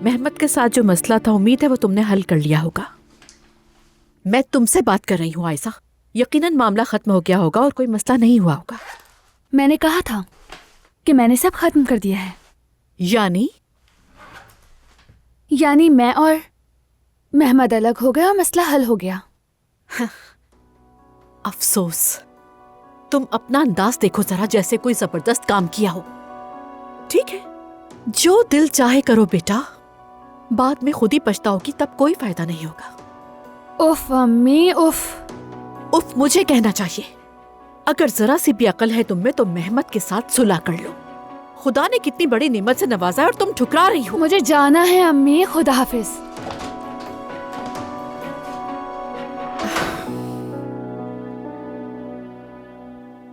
मेहमत के साथ जो मसला था, उम्मीद है वो तुमने हल कर लिया होगा। मैं तुमसे बात कर रही हूँ आयशा। यकीनन मामला खत्म हो गया होगा और कोई मसला नहीं हुआ होगा। मैंने कहा था कि मैंने सब खत्म कर दिया है। यानी मैं और मेहमद अलग हो गए और मसला हल हो गया। अफसोस, तुम अपना अंदाज देखो जरा, जैसे कोई जबरदस्त काम किया हो। ठीक है, जो दिल चाहे करो बेटा, बाद में खुद ही पछताओगी, तब कोई फायदा नहीं होगा। उफ अम्मी, उफ। उफ मुझे कहना चाहिए। अगर जरा सी भी अकल है तुम में तो मेहमत के साथ सुलह कर लो। खुदा ने कितनी बड़ी नेमत से नवाजा है और तुम ठुकरा रही हो। मुझे जाना है अम्मी, खुदा हाफिज।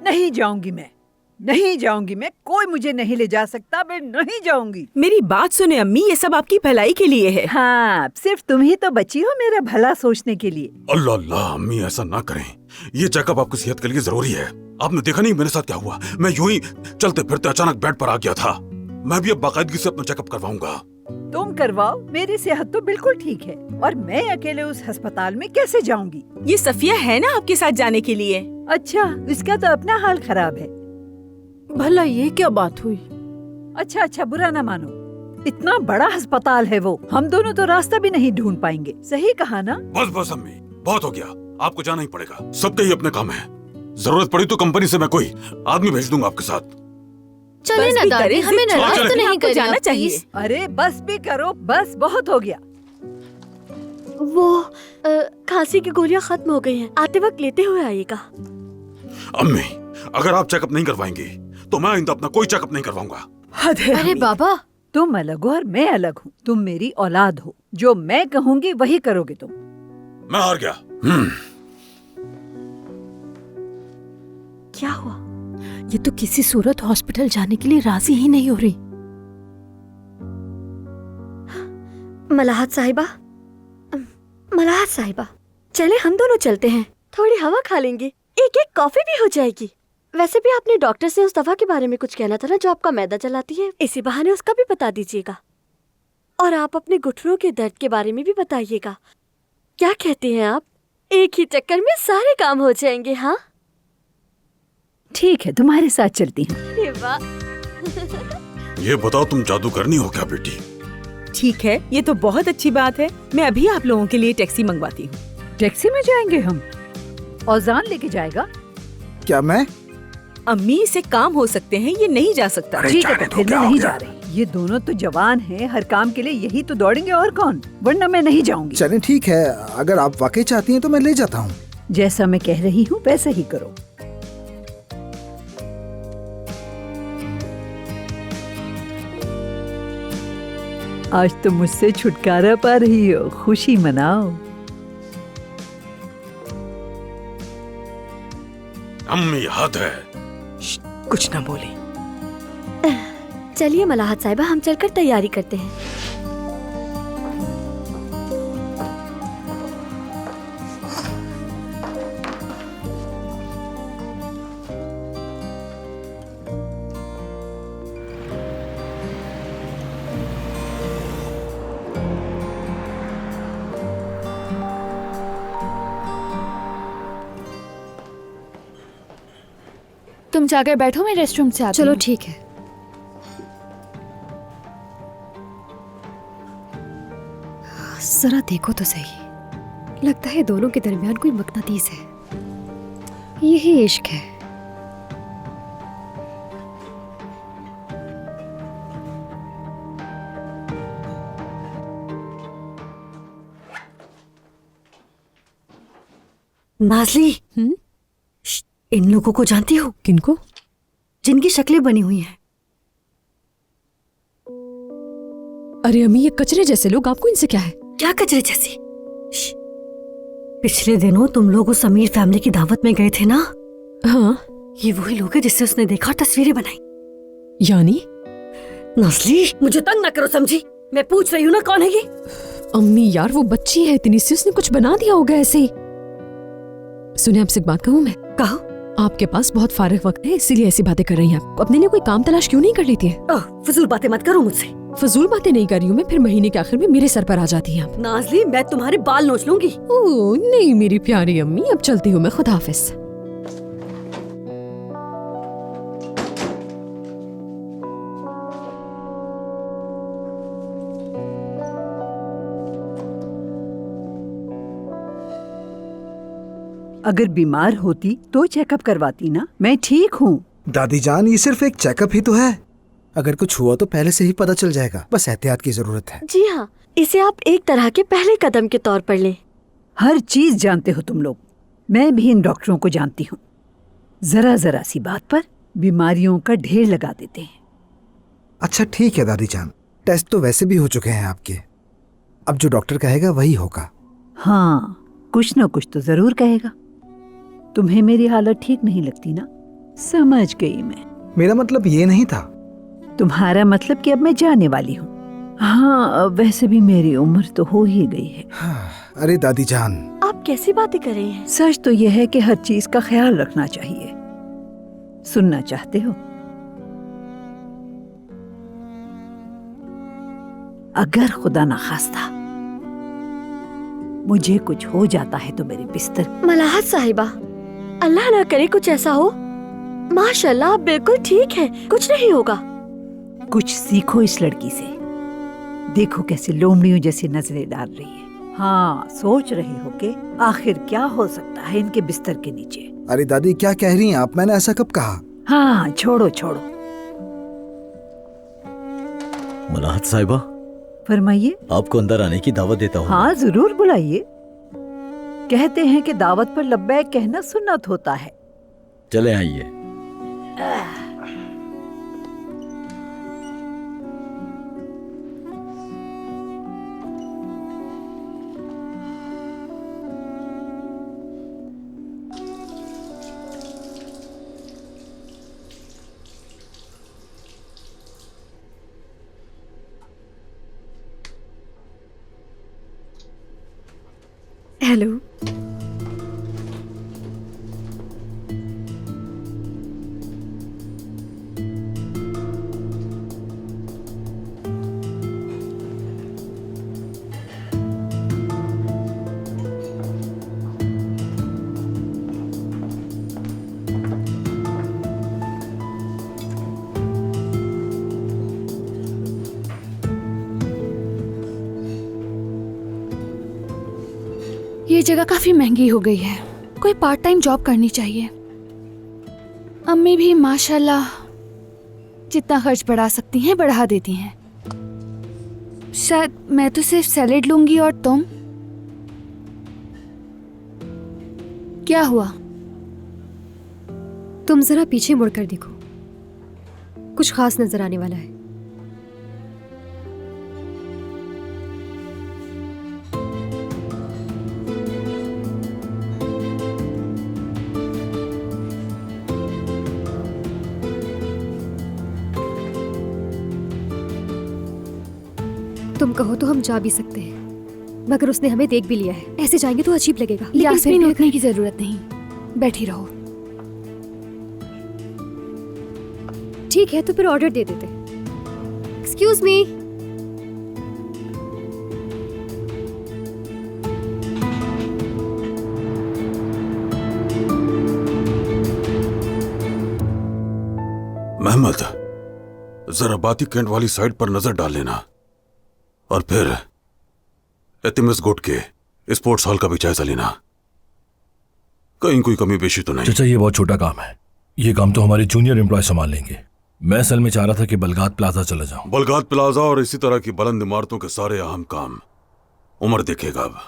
नहीं जाऊंगी मैं, नहीं जाऊंगी मैं, कोई मुझे नहीं ले जा सकता, मैं नहीं जाऊंगी। मेरी बात सुने अम्मी, ये सब आपकी भलाई के लिए है। हाँ, सिर्फ तुम ही तो बची हो मेरा भला सोचने के लिए। अल्लाह अल्लाह अम्मी, ऐसा ना करें। ये चेकअप आपकी सेहत के लिए जरूरी है। आपने देखा नहीं मेरे साथ क्या हुआ? मैं यूं ही चलते फिरते अचानक बेड पर आ गया था। मैं भी अब बाकायदगी से अपना चेकअप करवाऊंगा। तुम करवाओ, मेरी सेहत तो बिल्कुल ठीक है और मैं अकेले उस अस्पताल में कैसे जाऊंगी? ये सफिया है ना आपके साथ जाने के लिए। अच्छा, इसका तो अपना हाल खराब है। भला ये क्या बात हुई? अच्छा अच्छा, बुरा ना मानो, इतना बड़ा अस्पताल है वो, हम दोनों तो रास्ता भी नहीं ढूंढ पाएंगे। सही कहा ना? बस बस अम्मी, बहुत हो गया, आपको जाना ही पड़ेगा। सबके ही अपने काम है। जरूरत पड़ी तो कंपनी से मैं कोई आदमी भेज दूंगा आपके साथ। चले ना दादी, हमें नाराज तो नहीं करना जाना चाहिए। अरे बस भी करो, बस बहुत हो गया। वो खांसी की गोलियां खत्म हो गई हैं, आते वक्त लेते हुए आइएगा। अम्मी, अगर आप चेकअप नहीं करवाएंगी तो मैं आइंदा अपना कोई चेकअप नहीं करवाऊंगा। हद है अरे अम्मी। बाबा, तुम अलग हो और मैं अलग हूँ। तुम मेरी औलाद हो, जो मैं कहूँगी वही करोगे तुम। मैं हार गया। क्या हुआ? ये तो किसी सूरत हॉस्पिटल जाने के लिए राजी ही नहीं हो रही। मलाहत साहिबा, चले हम दोनों चलते हैं, थोड़ी हवा खा लेंगे, एक एक कॉफी भी हो जाएगी। वैसे भी आपने डॉक्टर से उस दवा के बारे में कुछ कहना था ना, जो आपका मैदा चलाती है, इसी बहाने उसका भी बता दीजिएगा। और आप अपने घुटनों के दर्द के बारे में भी बताइएगा। क्या कहते हैं आप? एक ही चक्कर में सारे काम हो जाएंगे। हाँ ठीक है, तुम्हारे साथ चलती हूँ। अरे वाह। ये बताओ, तुम जादू करनी हो क्या बेटी? ठीक है, ये तो बहुत अच्छी बात है। मैं अभी आप लोगों के लिए टैक्सी मंगवाती हूँ। टैक्सी में जाएंगे हम? औजान लेके जाएगा? क्या मैं? अम्मी, इसे काम हो सकते हैं, ये नहीं जा सकता। अरे ठीक है, जाने तो दो, फिर क्या मैं हो नहीं गया? जा रही। ये दोनों तो जवान हैं, हर काम के लिए यही तो दौड़ेंगे और कौन, वरना मैं नहीं जाऊंगी। चलें, ठीक है, अगर आप वाकई चाहती हैं तो मैं ले जाता हूँ। जैसा मैं कह रही हूँ वैसा ही करो। आज तो मुझसे छुटकारा पा रही हो, खुशी मनाओ। अम्मी, हद है। कुछ ना बोले। चलिए मलाहत साहिबा, हम चलकर तैयारी करते हैं। तुम जाकर बैठो, मैं रेस्टरूम से आती चलो हूँ। ठीक है। जरा देखो तो सही, लगता है दोनों के दरमियान कोई मकनातीस है। यही इश्क है। नाज़ली, इन लोगों को जानती हो? किनको? जिनकी शक्लें बनी हुई हैं। अरे अम्मी, ये कचरे जैसे लोग, आपको इनसे क्या है? क्या कचरे जैसी? पिछले दिनों तुम लोग उस अमीर फैमिली की दावत में गए थे ना? हाँ। ये वही लोग हैं जिससे उसने देखा और तस्वीरें बनाई। यानी? नाज़ली, मुझे तंग ना करो, समझी? मैं पूछ रही हूँ ना, कौन है ये? अम्मी यार, वो बच्ची है इतनी सी, उसने कुछ बना दिया होगा ऐसे ही। सुनिए, आपसे एक बात कहूँ मैं? कहो। आपके पास बहुत फारिग वक्त है, इसीलिए ऐसी बातें कर रही हैं। आप अपने लिए कोई काम तलाश क्यों नहीं कर लेती है? फजूल बातें मत करो मुझसे। फजूल बातें नहीं कर रही हूँ मैं, फिर महीने के आखिर में मेरे सर पर आ जाती हैं आप। नाज़ली, मैं तुम्हारे बाल नोच लूंगी। ओह नहीं मेरी प्यारी अम्मी, अब चलती हूँ मैं, खुदा हाफिज। अगर बीमार होती तो चेकअप करवाती ना, मैं ठीक हूँ। दादी जान, ये सिर्फ एक चेकअप ही तो है। अगर कुछ हुआ तो पहले से ही पता चल जाएगा, बस एहतियात की जरूरत है। जी हाँ, इसे आप एक तरह के पहले कदम के तौर पर लें। हर चीज जानते हो तुम लोग, मैं भी इन डॉक्टरों को जानती हूँ। जरा जरा सी बात पर बीमारियों का ढेर लगा देते हैं। अच्छा ठीक है दादी जान, टेस्ट तो वैसे भी हो चुके हैं आपके, अब जो डॉक्टर कहेगा वही होगा। हाँ, कुछ न कुछ तो जरूर कहेगा। तुम्हें मेरी हालत ठीक नहीं लगती ना? समझ गई मैं। मेरा मतलब ये नहीं था। तुम्हारा मतलब कि अब मैं जाने वाली हूँ। हाँ, वैसे भी मेरी उम्र तो हो ही गई है। हाँ, अरे दादी जान, आप कैसी बातें कर रही हैं? सच तो यह है कि हर चीज का ख्याल रखना चाहिए। सुनना चाहते हो? अगर खुदा न खास्ता मुझे कुछ हो जाता है तो मेरे बिस्तर। मलाहत साहिबा, अल्लाह ना करे कुछ ऐसा हो। माशाल्लाह, आप बिल्कुल ठीक है, कुछ नहीं होगा। कुछ सीखो इस लड़की से। देखो कैसे लोमड़ियों जैसी नजरें डाल रही है। हाँ, सोच रहे हो कि आखिर क्या हो सकता है इनके बिस्तर के नीचे। अरे दादी क्या कह रही हैं आप, मैंने ऐसा कब कहा? हाँ, छोड़ो छोड़ो। मलाहत साहिबा, फरमाइए। आपको अंदर आने की दावत देता हूँ। हाँ, जरूर बुलाइए। कहते हैं कि दावत पर लब्बैक कहना सुन्नत होता है। चले आइए। हेलो। ये जगह काफी महंगी हो गई है, कोई पार्ट टाइम जॉब करनी चाहिए। अम्मी भी माशाल्लाह जितना खर्च बढ़ा सकती हैं बढ़ा देती हैं। शायद मैं तो सिर्फ सैलेड लूंगी। और तुम? क्या हुआ? तुम जरा पीछे मुड़कर देखो, कुछ खास नजर आने वाला है। तुम कहो तो हम जा भी सकते हैं, मगर उसने हमें देख भी लिया है, ऐसे जाएंगे तो अजीब लगेगा। यास्मीन, उठने की जरूरत नहीं, बैठी रहो। ठीक है, तो फिर ऑर्डर दे देते। Excuse me. महमद, जरा बाती कैंट वाली साइड पर नजर डाल लेना, और फिर एतिमस गोट के स्पोर्ट्स हॉल का भी जायजा लेना, कहीं कोई कमी पेशी तो नहीं। चाचा, ये बहुत छोटा काम है, ये काम तो हमारे जूनियर एम्प्लॉय संभाल लेंगे। मैं असल में चाह रहा था कि बलगात प्लाजा चला जाऊं। बलगात प्लाजा और इसी तरह की बुलंद इमारतों के सारे अहम काम उमर देखेगा अब।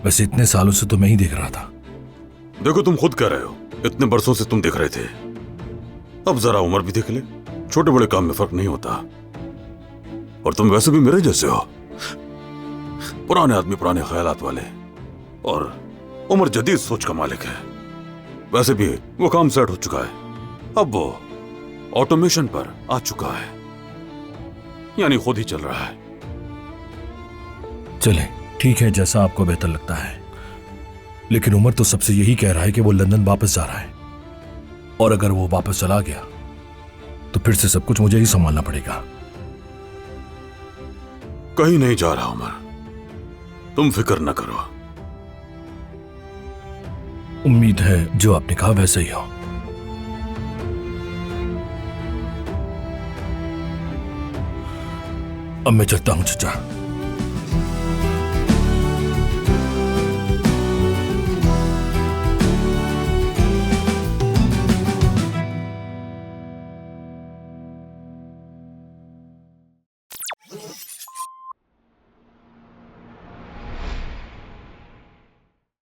वैसे इतने सालों से तो मैं ही देख रहा था। देखो, तुम खुद कह रहे हो इतने बरसों से तुम देख रहे थे, अब जरा उमर भी देख ले। छोटे बड़े काम में फर्क नहीं होता, और तुम वैसे भी मेरे जैसे हो, पुराने आदमी, पुराने ख्यालात वाले, और उमर जदीद सोच का मालिक है। वैसे भी वो काम सेट हो चुका है, अब वो ऑटोमेशन पर आ चुका है, यानी खुद ही चल रहा है। चले, ठीक है, जैसा आपको बेहतर लगता है। लेकिन उमर तो सबसे यही कह रहा है कि वो लंदन वापस जा रहा है, और अगर वो वापस चला गया तो फिर से सब कुछ मुझे ही संभालना पड़ेगा। कहीं नहीं जा रहा उमर, तुम फिक्र न करो। उम्मीद है जो आपने कहा वैसे ही हो। अब मैं चलता हूं चचा।